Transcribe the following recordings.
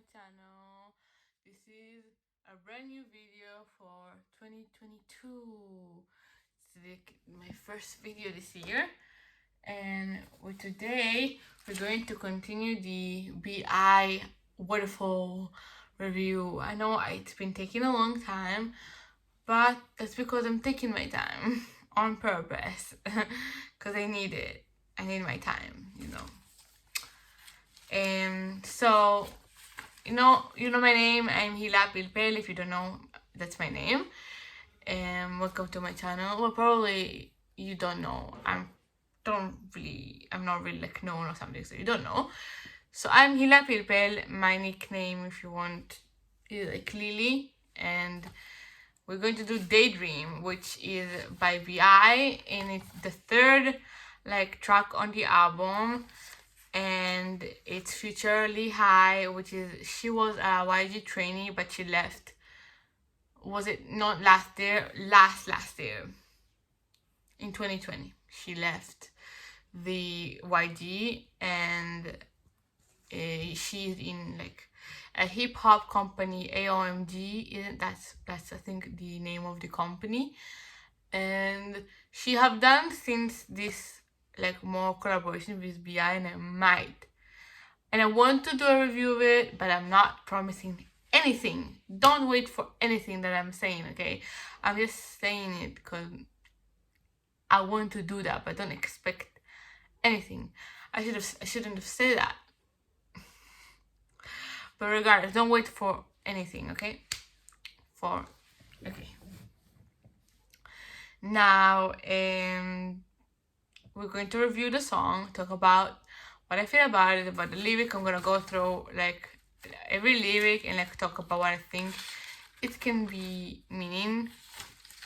channel. This is a brand new video for 2022. It's my first video this year, and today we're going to continue the BI waterfall review. I know it's been taking a long time, but that's because I'm taking my time on purpose because I need it. I need my time, And so, you know my name. I'm Hila Pilpel. If you don't know, that's my name. And welcome to my channel. Well, probably you don't know. I'm not really like known or something, so you don't know. So I'm Hila Pilpel. My nickname, if you want, is like Lily, and we're going to do Daydream, which is by VI, and it's the third track on the album, and it's feature Lehigh, which is she was a YG trainee, but she left. Was it not last year? Last year, in 2020, she left the YG, and she's in a hip hop company, AOMG. Isn't that's I think the name of the company, and she have done since this more collaboration with BI, and I want to do a review of it, but I'm not promising anything. Don't wait for anything that I'm saying, okay? I'm just saying it because I want to do that, but don't expect anything. I shouldn't have said that. But regardless, don't wait for anything, okay? Okay. Now, we're going to review the song, talk about what I feel about it, about the lyric. I'm gonna go through every lyric and talk about what I think it can be meaning.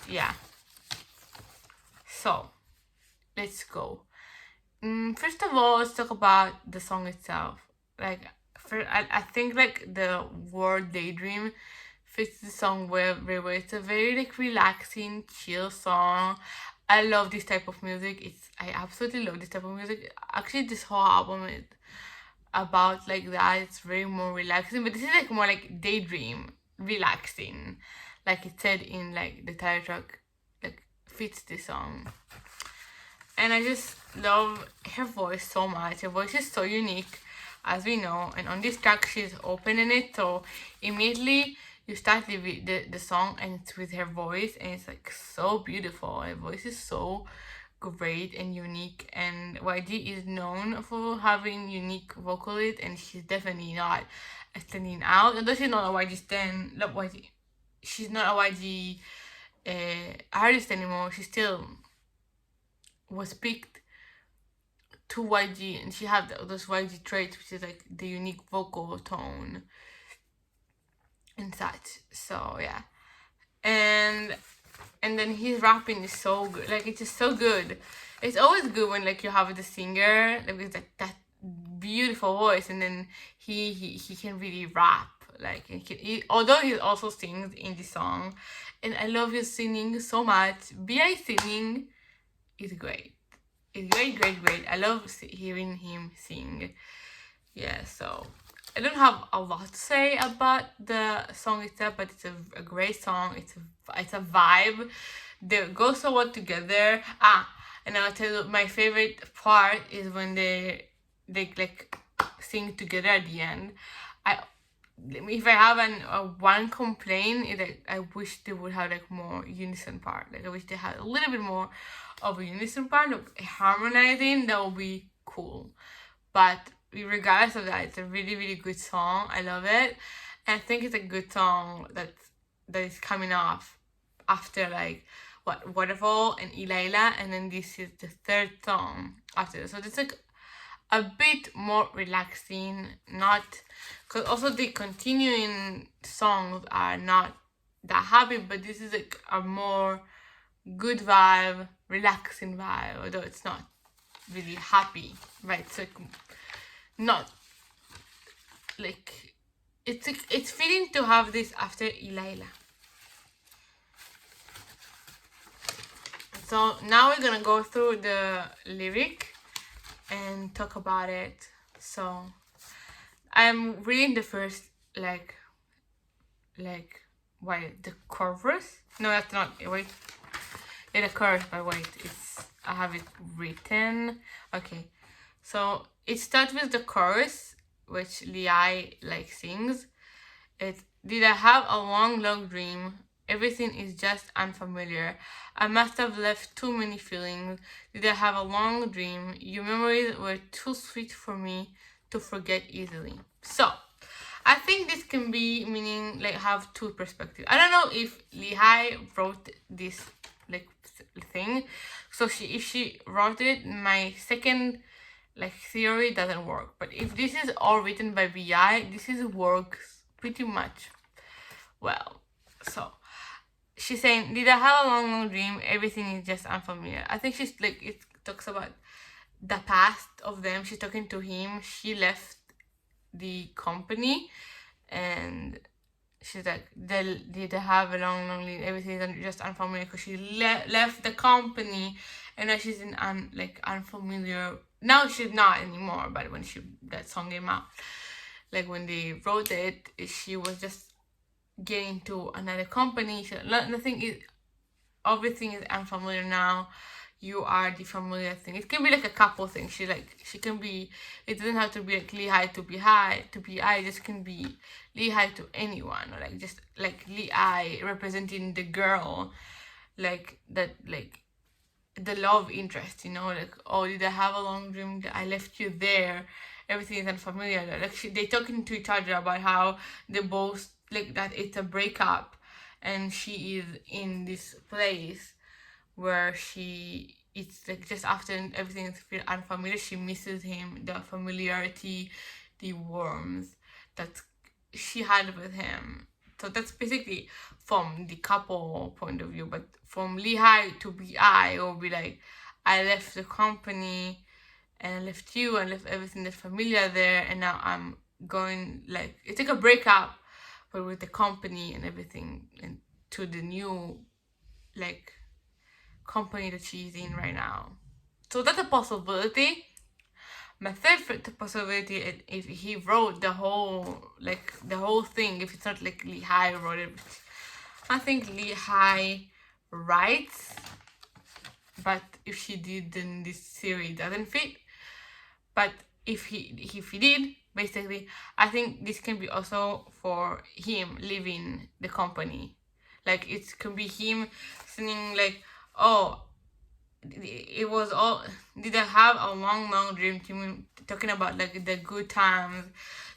Yeah. So let's go. First of all, let's talk about the song itself. I think the word daydream fits the song very well. It's a very relaxing, chill song. I love this type of music. I absolutely love this type of music. Actually, this whole album is about that. It's very more relaxing, but this is more daydream, relaxing, like it said in the title track, fits the song. And I just love her voice so much. Her voice is so unique, as we know, and on this track she's opening it, so immediately you start the song and it's with her voice, and it's so beautiful. Her voice is so great and unique, and YG is known for having unique vocalists, and she's definitely not standing out. Although she's not a YG stan, she's not a YG artist anymore. She still was picked to YG, and she had those YG traits, which is the unique vocal tone and such. So yeah, and then his rapping is so good. It's just so good. It's always good when you have the singer with that beautiful voice, and then he can really rap. Although he also sings in the song, and I love his singing so much. B.I. singing is great. It's great. I love hearing him sing. Yeah, so I don't have a lot to say about the song itself, but it's a great song. It's a vibe. They go so well together. And I'll tell you, my favorite part is when they sing together at the end. If I have one complaint, is I wish they would have more unison part. I wish they had a little bit more of a unison part, harmonizing. That would be cool. But regardless of that, it's a really good song. I love it, and I think it's a good song that is coming off after Waterfall and Ila, and then this is the third song after. So it's a bit more relaxing, not because also the continuing songs are not that happy, but this is a more good vibe, relaxing vibe, although it's not really happy, right? So not it's fitting to have this after Ila. So now we're gonna go through the lyric and talk about it. So I'm reading the first like wait, the chorus? No, that's not. Wait, yeah, the chorus. But wait, I have it written. Okay, so it starts with the chorus, which Lei like sings. Did I have a long dream? Everything is just unfamiliar. I must have left too many feelings. Did I have a long dream? Your memories were too sweet for me to forget easily. So, I think this can be meaning like have two perspectives. I don't know if Lehigh wrote this like thing. So if she wrote it, my second like theory doesn't work. But if this is all written by BI, this is works pretty much well. So she's saying, did I have a long dream? Everything is just unfamiliar. I think she's like, it talks about the past of them. She's talking to him. She left the company and she's like, did I have a long dream? Everything is just unfamiliar because she left the company and now she's in unfamiliar. Now she's not anymore, but when that song came out, like when they wrote it, she was just getting to another company. So nothing is, everything is unfamiliar now. You are the familiar thing. It can be like a couple things. She can be, it doesn't have to be like Lehigh to be high to be I. It just can be Lehigh to anyone, or like just like Lehigh representing the girl, like that, like the love interest, like, oh, did I have a long dream that I left you there? Everything is unfamiliar. Like they talking to each other about how they both like that it's a breakup, and she is in this place where it's like just after everything is feel unfamiliar, she misses him, the familiarity, the warmth that she had with him. So that's basically from the couple point of view. But from Lehigh to BI, it will be like, I left the company and I left you and left everything that's familiar there, and now I'm going, like, it's like a breakup, but with the company and everything, and to the new like company that she's in right now. So that's a possibility. My third possibility is if he wrote the whole thing, if it's not like Lehigh wrote it. I think Lehigh writes, but if she did, then this series doesn't fit. But if he did, basically, I think this can be also for him leaving the company. Like it can be him saying like, oh, it was all, did I have a long dream, talking about like the good times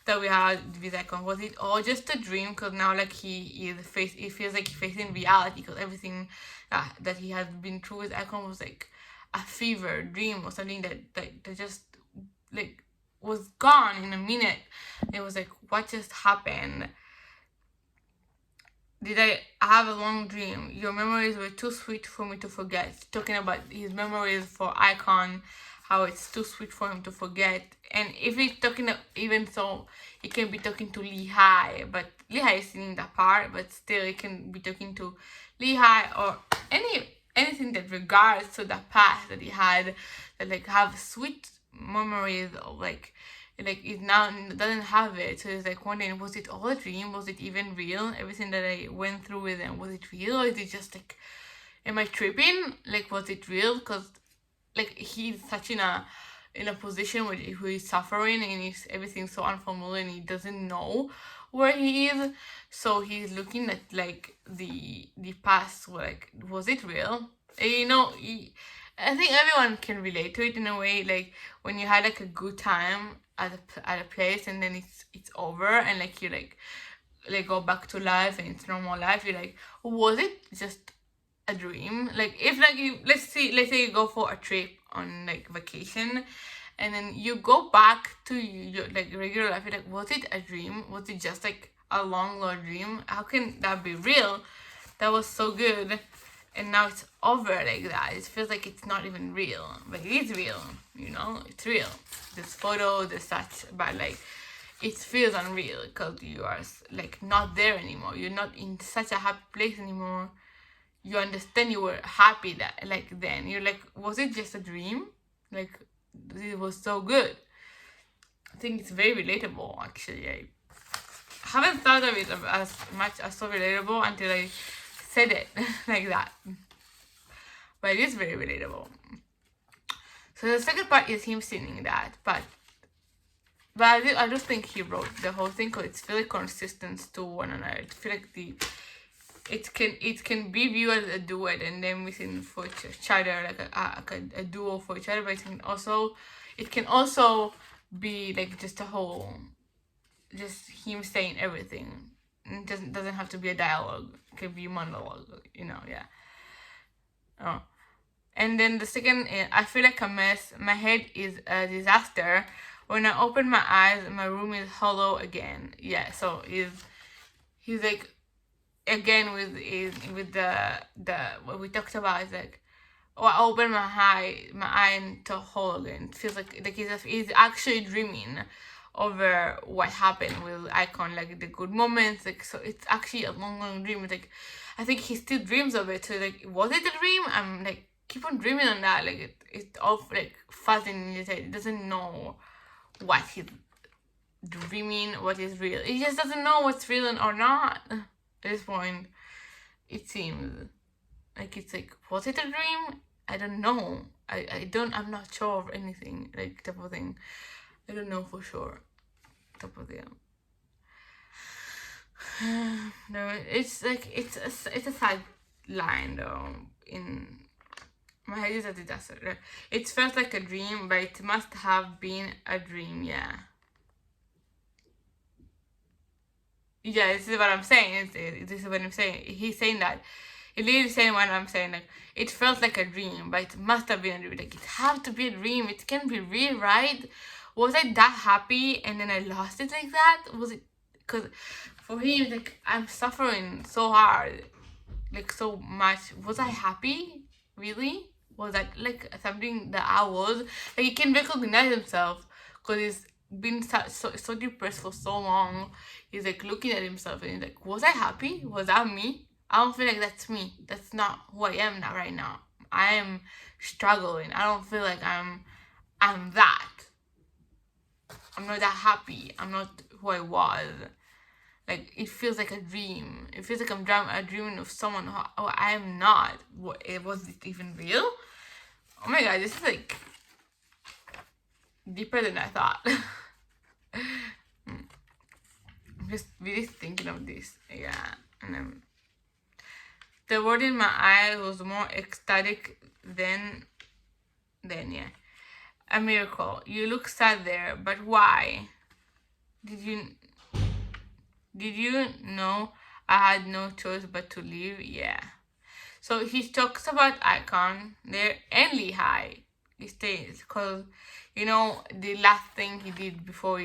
that we had with Icon? Was it all just a dream? Because now like it feels like he's facing reality, because everything that he has been through with Icon was like a fever dream or something that just like was gone in a minute. It was like, what just happened? Did I have a long dream? Your memories were too sweet for me to forget. Talking about his memories for Icon, how it's too sweet for him to forget. And if he's talking, even so, he can be talking to Lehigh, but Lehigh is singing that part, but still he can be talking to Lehigh or anything that regards to the past that he had, that like have sweet memories of like it now doesn't have it. So it's like wondering, was it all a dream? Was it even real? Everything that I went through with them, was it real, or is it just like, am I tripping? Like, was it real? Because like he's such in a position where he's suffering and everything's so unfamiliar and he doesn't know where he is. So he's looking at like the past, like, was it real? I think everyone can relate to it in a way, like when you had like a good time at a place and then it's over and like you like go back to life and it's normal life, you're like, was it just a dream? Like if like you let's say you go for a trip on like vacation and then you go back to your like regular life, you're like, was it a dream? Was it just like a long dream? How can that be real? That was so good, and now it's over like that. It feels like it's not even real, but it is real, it's real. This photo, this such, but like it feels unreal because you are like not there anymore. You're not in such a happy place anymore. You understand you were happy that like then. You're like, was it just a dream? Like it was so good. I think it's very relatable actually. haven't thought of it as much as so relatable until I said it like that. But it is very relatable. So the second part is him singing that, but I just think he wrote the whole thing because it's very consistent to one another. I feel like it can be viewed as a duet and then we sing for each other like a duo for each other, but it can also be like just a whole, just him saying everything. It doesn't have to be a dialogue. It can be a monologue, yeah. Oh. And then the second, I feel like a mess. My head is a disaster. When I open my eyes, my room is hollow again. Yeah, so he's like, again with the what we talked about is like, oh, I open my eye into hollow again. It feels like he's actually dreaming over what happened with Icon, like the good moments. Like, so it's actually a long dream. It's like, I think he still dreams of it. So like, was it a dream? I'm like, keep on dreaming on that. Like it's all like fuzzy in his head. He doesn't know what he's dreaming, what is real. He just doesn't know what's real or not. At this point, it seems like it's like, was it a dream? I don't know. I'm not sure of anything, like, type of thing. I don't know for sure, type of thing. No, it's like, it's a sad line though. In my head is a disaster. It felt like a dream, but it must have been a dream, yeah. Yeah, this is what I'm saying. This is what I'm saying. He's saying that. He's literally saying what I'm saying. Like, it felt like a dream, but it must have been a dream. Like, it has to be a dream. It can't be real, right? Was I that happy and then I lost it like that? Was it? Because for him, like, I'm suffering so hard, like, so much. Was I happy? Really? Was that like something that I was? Like, he can recognize himself because he's been so depressed for so long. He's like looking at himself and he's like, was I happy? Was that me? I don't feel like that's me. That's not who I am now, right now. I am struggling. I don't feel like I'm that. I'm not that happy. I'm not who I was. Like, it feels like a dream. It feels like I'm dreaming of someone who I am not. Was it even real? Oh my god, this is like deeper than I thought. I'm just really thinking of this. Yeah. And then the word in my eye was more ecstatic than yeah. A miracle. You look sad there, but why? Did you know I had no choice but to leave? Yeah. So he talks about Icon there and Lehigh. He stays because, the last thing he did before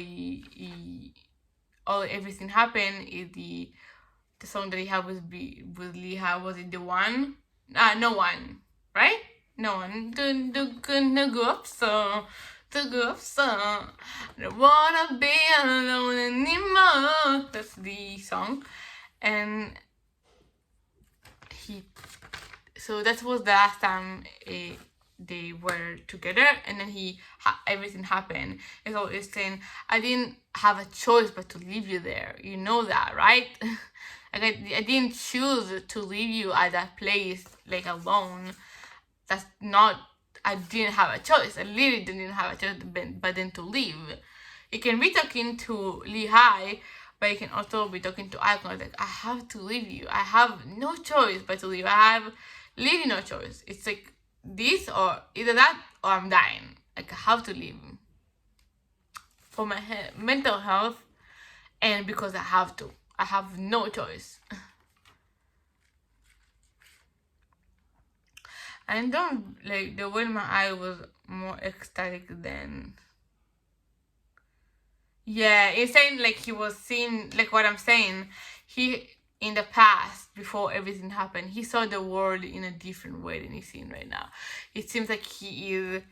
everything happened is the song that he had with Lehigh. Was it the one? No one, right? No one. The go up so. To go up so. I don't wanna be alone anymore. That's the song, and so that was the last time they were together, and then everything happened. And so he's saying, I didn't have a choice but to leave you there. You know that, right? Like, I didn't choose to leave you at that place, like, alone. That's not, I didn't have a choice. I literally didn't have a choice but then to leave. You can be talking to Lehigh, but you can also be talking to Icon. Like, I have to leave you. I have no choice but to leave. I have literally no choice. It's like this, or either that or I'm dying. Like, I have to leave for my mental health, and because I have to. I have no choice. I don't like the way my eye was more ecstatic than. Yeah, it's saying like he was seeing, like what I'm saying. He, in the past, before everything happened, he saw the world in a different way than he's seeing right now. It seems like he is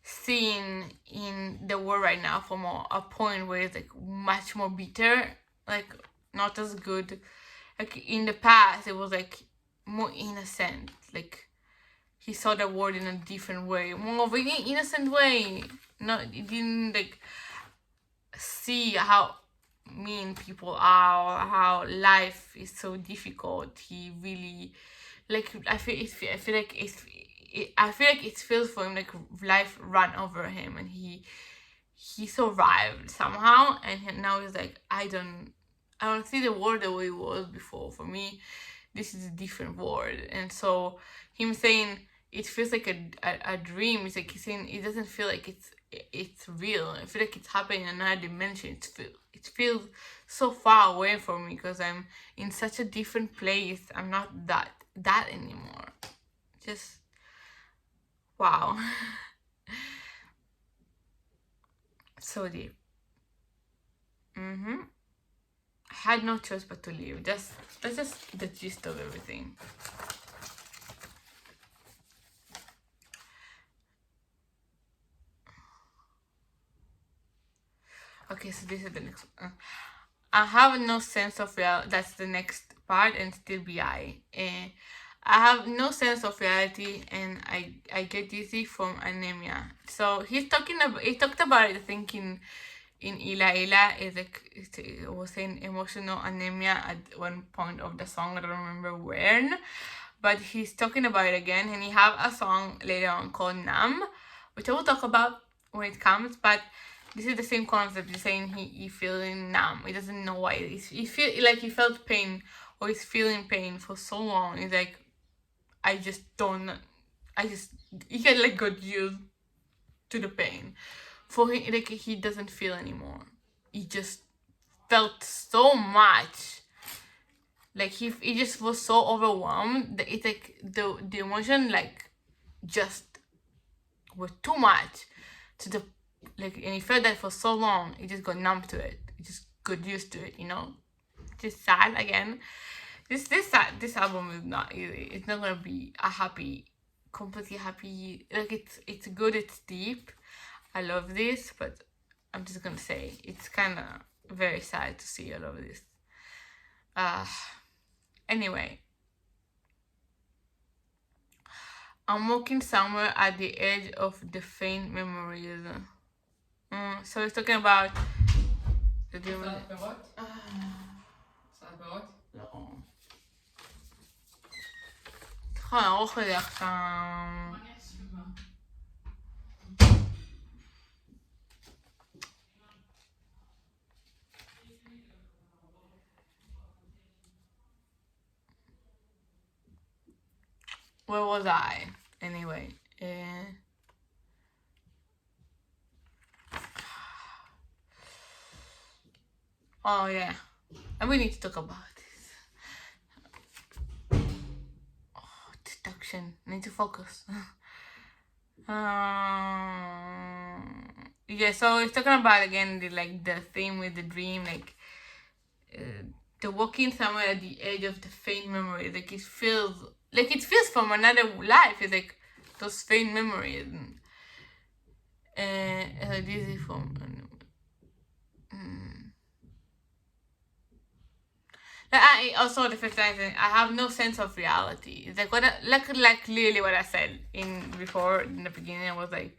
seeing in the world right now from a point where it's like much more bitter, like not as good. Like in the past, it was like more innocent. Like he saw the world in a different way, more of an innocent way. No, he didn't like see how mean people are, how life is so difficult. He really, like, I feel like I feel like it feels for him like life ran over him, and he survived somehow, and now he's like, I don't see the world the way it was before. For me, this is a different world. And so him saying it feels like a dream, it's like he's saying it doesn't feel like it's real. I feel like it's happening in another dimension. It feels so far away from me because I'm in such a different place. I'm not that anymore. Just wow. So deep. I had no choice but to leave. That's just the gist of everything. Okay, so this is the next one. I have no sense of real. That's the next part, and still be I. I have no sense of reality, and I get dizzy from anemia. So he talked about it. I think in Ila Ila is like it was saying emotional anemia at one point of the song. I don't remember when, but he's talking about it again, and he have a song later on called Nam, which I will talk about when it comes. But this is the same concept. He's saying he feeling numb. He doesn't know why. He feel like he felt pain, or he's feeling pain for so long. He's like, I just don't. I just he can like got used to the pain. For him, like he doesn't feel anymore. He just felt so much. Like he just was so overwhelmed that it's like the emotion like just was too much to the like, and he felt that for so long. He just got numb to it. He just got used to it. Just sad again. This album is not easy. It's not gonna be a happy, completely happy. Like it's good. It's deep. I love this, but I'm just gonna say it's kind of very sad to see all of this. Anyway, I'm walking somewhere at the edge of the faint memories. So he's talking about the dream. לא. נכון, ארוך לי עכשיו. Where was I? Anyway. Oh yeah. And we need to talk about this. Oh, distraction. I need to focus. Yeah, so it's talking about again the theme with the dream, like the walking somewhere at the edge of the faint memory. Like it feels from another life. It's like those faint memories. Like this is from. I also the fifth thing, I have no sense of reality. It's like like clearly what I said in the beginning. I was like,